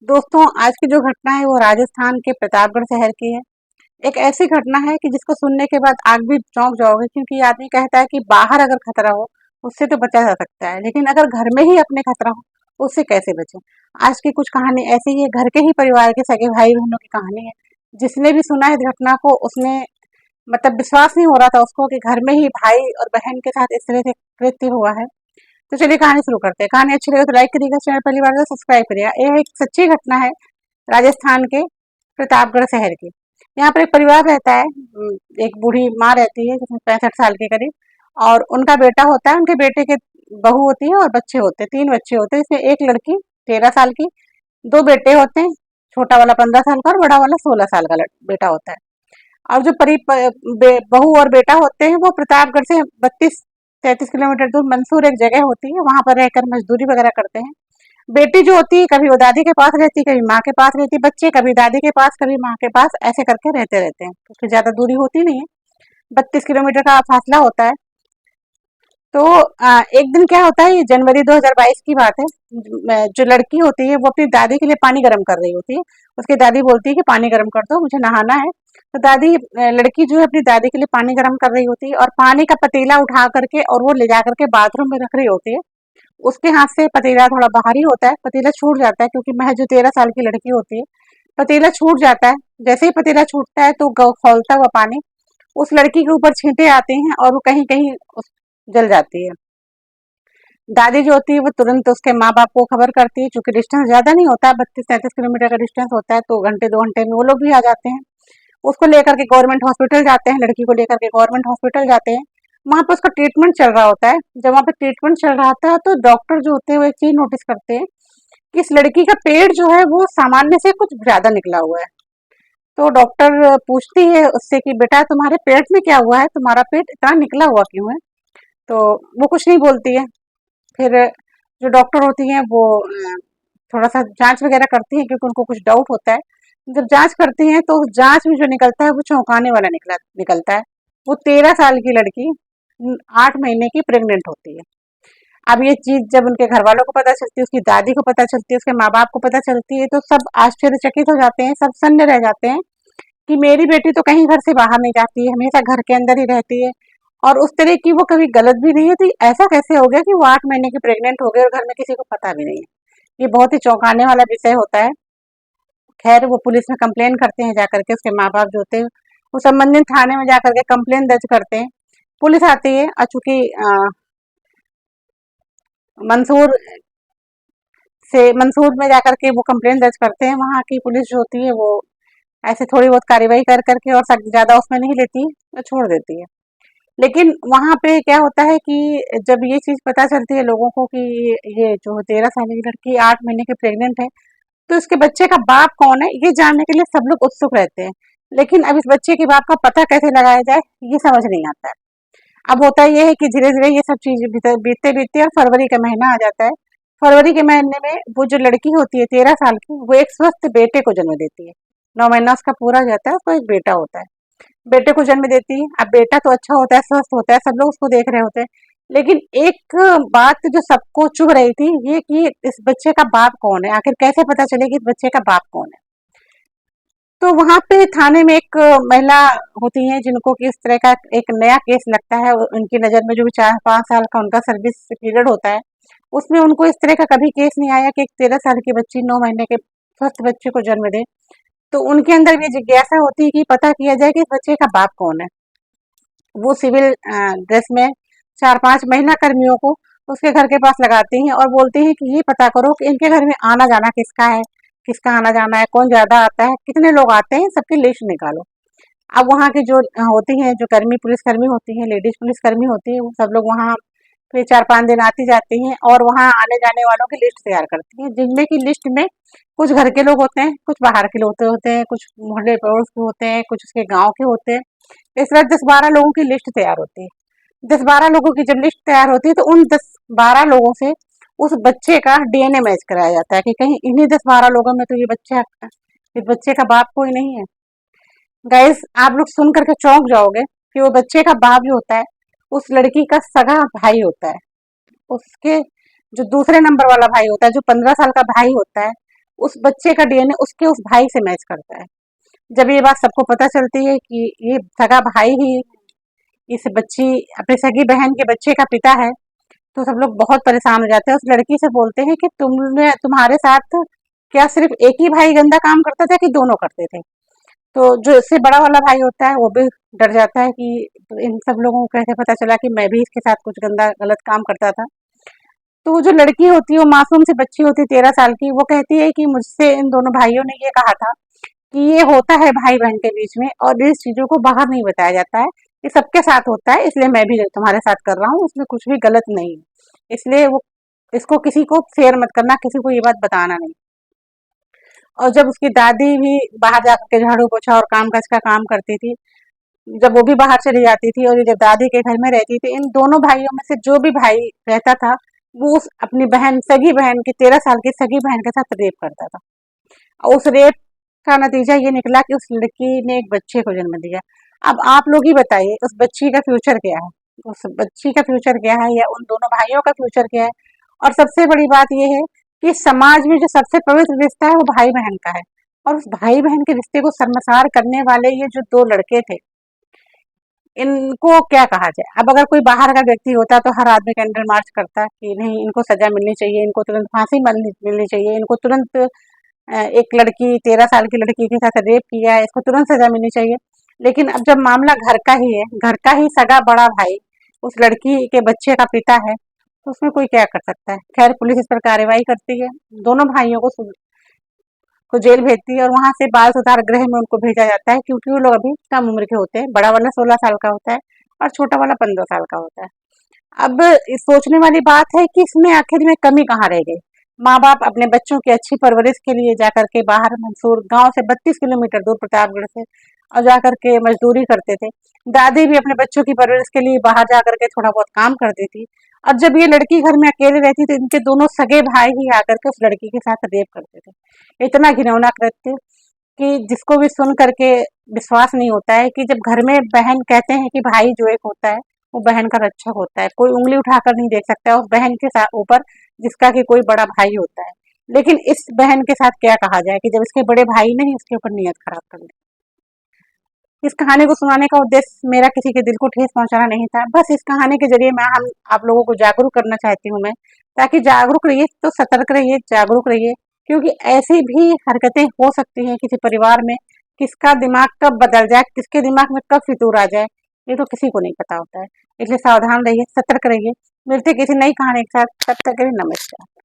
दोस्तों, आज की जो घटना है वो राजस्थान के प्रतापगढ़ शहर की है। एक ऐसी घटना है कि जिसको सुनने के बाद आप भी चौंक जाओगे, क्योंकि ये आदमी कहता है कि बाहर अगर खतरा हो उससे तो बचा जा सकता है, लेकिन अगर घर में ही अपने खतरा हो उससे कैसे बचे। आज की कुछ कहानी ऐसी ही है, घर के ही परिवार के सगे भाई बहनों की कहानी है। जिसने भी सुना है इस घटना को उसने मतलब विश्वास नहीं हो रहा था उसको कि घर में ही भाई और बहन के साथ इस तरह से कृत्य हुआ है। तो चलिए कहानी शुरू करते हैं। कहानी अच्छी लगे तो लाइक करिएगा, चैनल पहली बार तो सब्सक्राइब करिएगा। यह एक सच्ची घटना है राजस्थान के प्रतापगढ़ शहर की। यहाँ पर एक परिवार रहता है। एक बूढ़ी माँ रहती है जिसमें 65 साल के करीब, और उनका बेटा होता है। उनके बेटे के बहू होती है और बच्चे होते हैं, 3 बच्चे होते हैं। इसमें एक लड़की 13 साल की, 2 बेटे होते हैं, छोटा वाला 15 साल का और बड़ा वाला 16 साल का बेटा होता है। और जो बहू और बेटा होते हैं वो प्रतापगढ़ से 32-33 किलोमीटर दूर मंसूर एक जगह होती है, वहां पर रहकर मजदूरी वगैरह करते हैं। बेटी जो होती है कभी वो दादी के पास रहती है, कभी माँ के पास रहती है। बच्चे कभी दादी के पास कभी माँ के पास, ऐसे करके रहते रहते हैं। उसकी ज्यादा दूरी होती नहीं है, 32 किलोमीटर का फासला होता है। तो एक दिन क्या होता है, ये जनवरी 2022 की बात है। जो लड़की होती है वो अपनी दादी के लिए पानी गर्म कर रही होती है। उसकी दादी बोलती है कि पानी गर्म कर दो, मुझे नहाना है। तो लड़की जो है अपनी दादी के लिए पानी गर्म कर रही होती है, और पानी का पतीला उठा करके और वो ले जा करके बाथरूम में रख रही होती है। उसके हाथ से पतीला थोड़ा भारी होता है, पतीला छूट जाता है, क्योंकि महज जो 13 साल की लड़की होती है। पतीला छूट जाता है। जैसे ही पतीला छूटता है तो खौलता हुआ पानी उस लड़की के ऊपर छींटे आते हैं और वो कहीं कहीं जल जाती है। दादी जो होती है वो तुरंत उसके माँ बाप को खबर करती है, क्योंकि डिस्टेंस ज्यादा नहीं होता है, 32-33 किलोमीटर का डिस्टेंस होता है, तो घंटे 2 घंटे में वो लोग भी आ जाते हैं। उसको लेकर के गवर्नमेंट हॉस्पिटल जाते हैं, लड़की को लेकर के गवर्नमेंट हॉस्पिटल जाते हैं। वहां पर उसका ट्रीटमेंट चल रहा होता है। जब वहां पे ट्रीटमेंट चल रहा होता है तो डॉक्टर जो होते हैं वो एक चीज नोटिस करते हैं कि इस लड़की का पेट जो है वो सामान्य से कुछ ज्यादा निकला हुआ है। तो डॉक्टर पूछती है उससे कि बेटा तुम्हारे पेट में क्या हुआ है, तुम्हारा पेट इतना निकला हुआ क्यों है। तो वो कुछ नहीं बोलती है। फिर जो डॉक्टर होती हैं वो थोड़ा सा जांच वगैरह करती हैं, क्योंकि उनको कुछ डाउट होता है। जब जांच करती हैं तो उस जांच में जो निकलता है वो चौंकाने वाला निकलता है। वो 13 साल की लड़की 8 महीने की प्रेग्नेंट होती है। अब ये चीज जब उनके घर वालों को पता चलती है, उसकी दादी को पता चलती है, उसके माँ बाप को पता चलती है, तो सब आश्चर्यचकित हो जाते हैं, सब सन्न रह जाते हैं कि मेरी बेटी तो कहीं घर से बाहर नहीं जाती है, हमेशा घर के अंदर ही रहती है, और उस तरह की वो कभी गलत भी नहीं है। तो ऐसा कैसे हो गया कि वो 8 महीने की प्रेग्नेंट हो गई और घर में किसी को पता भी नहीं है। ये बहुत ही चौंकाने वाला विषय होता है। खैर वो पुलिस में कंप्लेन करते हैं जाकर के, उसके माँ बाप जो होते हैं वो संबंधित थाने में जाकर के कंप्लेन दर्ज करते हैं। पुलिस आती है, और चूंकि मंसूर मंसूर में जाकर के वो कंप्लेन दर्ज करते हैं, वहाँ की पुलिस जो होती है वो ऐसे थोड़ी बहुत कार्रवाई कर करके और सख्त ज्यादा उसमें नहीं लेती, तो छोड़ देती है। लेकिन वहां पे क्या होता है कि जब ये चीज पता चलती है लोगों को कि ये जो 13 साल की लड़की 8 महीने की प्रेग्नेंट है, तो इसके बच्चे का बाप कौन है ये जानने के लिए सब लोग उत्सुक रहते हैं। लेकिन अब इस बच्चे के बाप का पता कैसे लगाया जाए ये समझ नहीं आता है। अब होता ये है कि धीरे धीरे ये सब चीज बीतते बीतते और फरवरी का महीना आ जाता है। फरवरी के महीने में वो जो लड़की होती है 13 साल की, वो एक स्वस्थ बेटे को जन्म देती है। 9 महीना उसका पूरा हो जाता है, उसको एक बेटा होता है। बेटे को जन्म देती है। अब बेटा तो अच्छा होता है, स्वस्थ होता है, सब लोग उसको देख रहे होते हैं। लेकिन एक बात जो सबको चुभ रही थी, ये कि इस बच्चे का बाप कौन है, आखिर कैसे पता चलेगी इस बच्चे का बाप कौन है। तो वहां पे थाने में एक महिला होती है जिनको कि इस तरह का एक नया केस लगता है। उनकी नजर में जो भी 4-5 साल का उनका सर्विस पीरियड होता है, उसमें उनको इस तरह का कभी केस नहीं आया कि एक 13 साल की बच्ची 9 महीने के स्वस्थ बच्चे को जन्म दे। तो उनके अंदर भी जिज्ञासा होती है कि पता किया जाए कि इस बच्चे का बाप कौन है। वो सिविल ड्रेस में 4-5 महिला कर्मियों को उसके घर के पास लगाती हैं और बोलती हैं कि ये पता करो कि इनके घर में आना जाना किसका है, किसका आना जाना है, कौन ज्यादा आता है, कितने लोग आते हैं, सबकी लिस्ट निकालो। अब वहाँ की जो होती हैं, जो कर्मी पुलिसकर्मी होती हैं, लेडीज पुलिसकर्मी होती है, वो सब लोग वहाँ फिर 4-5 दिन आती जाती हैं और वहाँ आने जाने वालों की लिस्ट तैयार करती हैं, जिनमें की लिस्ट में कुछ घर के लोग होते हैं, कुछ बाहर के लोग होते हैं, कुछ मोहल्ले पड़ोस के होते हैं, कुछ उसके गांव के होते हैं। इस तरह 10-12 लोगों की लिस्ट तैयार होती है। 10-12 लोगों की जब लिस्ट तैयार होती है तो उन 10-12 लोगों से उस बच्चे का डीएनए मैच कराया जाता है कि कहीं इन्हीं 10-12 लोगों में तो इस बच्चे का बाप कोई नहीं है। गाइस, आप लोग सुन करके चौंक जाओगे कि वो बच्चे का बाप जो होता है उस लड़की का सगा भाई होता है। उसके जो दूसरे नंबर वाला भाई होता है, जो 15 साल का भाई होता है, उस बच्चे का डीएनए उसके उस भाई से मैच करता है। जब ये बात सबको पता चलती है कि ये सगा भाई ही इस बच्ची अपनी सगी बहन के बच्चे का पिता है, तो सब लोग बहुत परेशान हो जाते हैं। उस लड़की से बोलते हैं कि तुम्हारे साथ क्या सिर्फ एक ही भाई गंदा काम करता था कि दोनों करते थे? तो जो इससे बड़ा वाला भाई होता है वो भी डर जाता है कि तो इन सब लोगों को कैसे पता चला कि मैं भी इसके साथ कुछ गंदा गलत काम करता था। तो वो जो लड़की होती है, वो मासूम सी बच्ची होती है 13 साल की, वो कहती है कि मुझसे इन दोनों भाइयों ने ये कहा था कि ये होता है भाई बहन के बीच में और इस चीजों को बाहर नहीं बताया जाता है, ये सबके साथ होता है, इसलिए मैं भी तुम्हारे साथ कर रहा हूँ, उसमें कुछ भी गलत नहीं है, इसलिए वो इसको किसी को शेयर मत करना, किसी को ये बात बताना नहीं। और जब उसकी दादी भी बाहर जाकर के झाड़ू पोछा और काम काज का काम करती थी, जब वो भी बाहर चली जाती थी और ये जब दादी के घर में रहती थी, इन दोनों भाइयों में से जो भी भाई रहता था वो उस अपनी बहन, सगी बहन की, 13 साल की सगी बहन के साथ रेप करता था। और उस रेप का नतीजा ये निकला कि उस लड़की ने एक बच्चे को जन्म दिया। अब आप लोग ही बताइए उस बच्ची का फ्यूचर क्या है? उस बच्ची का फ्यूचर क्या है या उन दोनों भाइयों का फ्यूचर क्या है? और सबसे बड़ी बात ये है कि समाज में जो सबसे पवित्र रिश्ता है वो भाई बहन का है, और उस भाई बहन के रिश्ते को शर्मसार करने वाले ये जो दो लड़के थे, इनको क्या कहा जाए? अब अगर कोई बाहर का व्यक्ति होता तो हर आदमी कैंडल मार्च करता कि नहीं, इनको सजा मिलनी चाहिए, इनको तुरंत फांसी मिलनी चाहिए, इनको तुरंत एक लड़की, 13 साल की लड़की के साथ रेप किया है, इसको तुरंत सजा मिलनी चाहिए। लेकिन अब जब मामला घर का ही है, घर का ही सगा बड़ा भाई उस लड़की के बच्चे का पिता है, तो उसमें कोई क्या कर सकता है? खैर, पुलिस इस पर कार्रवाई करती है, दोनों भाइयों को जेल भेजती है और वहां से बाल सुधार गृह में उनको भेजा जाता है, क्योंकि वो लोग अभी कम उम्र के होते हैं। बड़ा वाला 16 साल का होता है और छोटा वाला 15 साल का होता है। अब इस सोचने वाली बात है कि इसमें आखिर में कमी कहाँ रह गई? माँ बाप अपने बच्चों की अच्छी परवरिश के लिए जाकर के बाहर मंसूर गांव से 32 किलोमीटर दूर प्रतापगढ़ से और जाकर के मजदूरी करते थे। दादी भी अपने बच्चों की परवरिश के लिए बाहर जाकर के थोड़ा बहुत काम करती थी। और जब ये लड़की घर में अकेले रहती थी, इनके दोनों सगे भाई ही आकर के उस लड़की के साथ रेप करते थे। इतना घिनौना कृत्य कि जिसको भी सुन करके विश्वास नहीं होता है कि जब घर में बहन, कहते हैं कि भाई जो एक होता है वो बहन का रक्षक होता है, कोई उंगली उठाकर नहीं देख सकता है उस बहन के साथ ऊपर जिसका कि कोई बड़ा भाई होता है। लेकिन इस बहन के साथ क्या कहा जाए कि जब इसके बड़े भाई ने ही उसके ऊपर नियत खराब कर दी। इस कहानी को सुनाने का उद्देश्य मेरा किसी के दिल को ठेस पहुंचाना नहीं था, बस इस कहानी के जरिए मैं हम आप लोगों को जागरूक करना चाहती हूँ मैं, ताकि जागरूक रहिए, तो सतर्क रहिए, जागरूक रहिए, क्योंकि ऐसी भी हरकतें हो सकती हैं किसी परिवार में, किसका दिमाग कब बदल जाए, किसके दिमाग में कब फितूर आ जाए, ये तो किसी को नहीं पता होता है। इसलिए सावधान रहिए, सतर्क रहिए। मिलते किसी नई कहानी के साथ, तब तक के लिए नमस्कार।